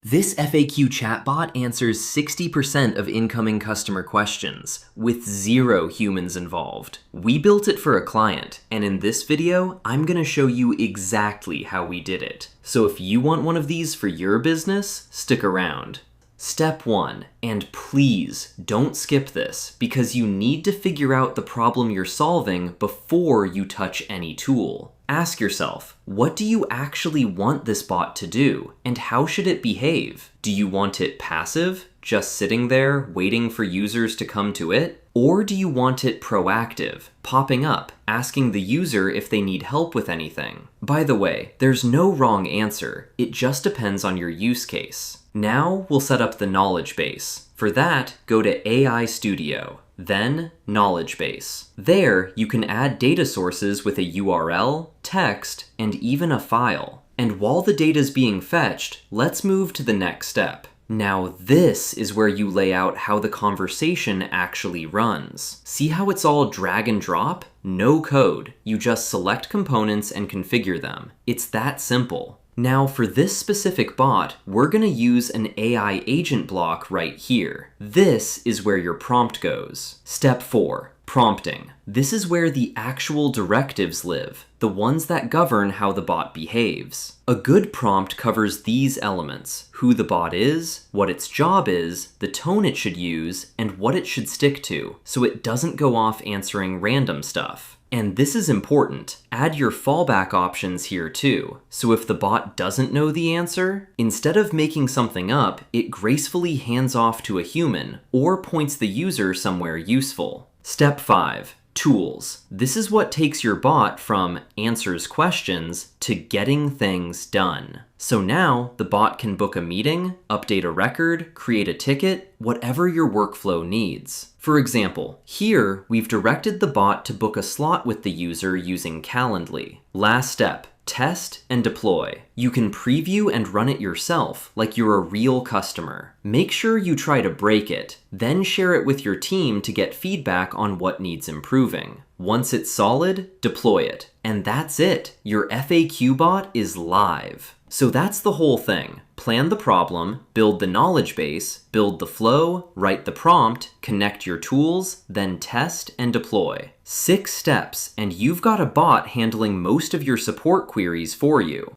This FAQ chatbot answers 60% of incoming customer questions, with 0 humans involved. We built it for a client, and in this video, I'm gonna show you exactly how we did it. So if you want one of these for your business, stick around. Step 1, and please don't skip this, because you need to figure out the problem you're solving before you touch any tool. Ask yourself, what do you actually want this bot to do, and how should it behave? Do you want it passive, just sitting there waiting for users to come to it? Or do you want it proactive, popping up, asking the user if they need help with anything? By the way, there's no wrong answer, it just depends on your use case. Now we'll set up the knowledge base. For that, go to AI Studio, then Knowledge Base. There, you can add data sources with a URL, text, and even a file. And while the data's being fetched, let's move to the next step. Now this is where you lay out how the conversation actually runs. See how it's all drag and drop? No code. You just select components and configure them. It's that simple. Now for this specific bot, we're gonna use an AI agent block right here. This is where your prompt goes. Step 4, prompting. This is where the actual directives live, the ones that govern how the bot behaves. A good prompt covers these elements: who the bot is, what its job is, the tone it should use, and what it should stick to, so it doesn't go off answering random stuff. And this is important. Add your fallback options here too. So if the bot doesn't know the answer, instead of making something up, it gracefully hands off to a human or points the user somewhere useful. Step 5, tools. This is what takes your bot from answers questions to getting things done. So now the bot can book a meeting, update a record, create a ticket, whatever your workflow needs. For example, here we've directed the bot to book a slot with the user using Calendly. Last step, test and deploy. You can preview and run it yourself like you're a real customer. Make sure you try to break it, then share it with your team to get feedback on what needs improving. Once it's solid, deploy it. And that's it. Your FAQ bot is live. So that's the whole thing. Plan the problem, build the knowledge base, build the flow, write the prompt, connect your tools, then test and deploy. 6 steps, and you've got a bot handling most of your support queries for you.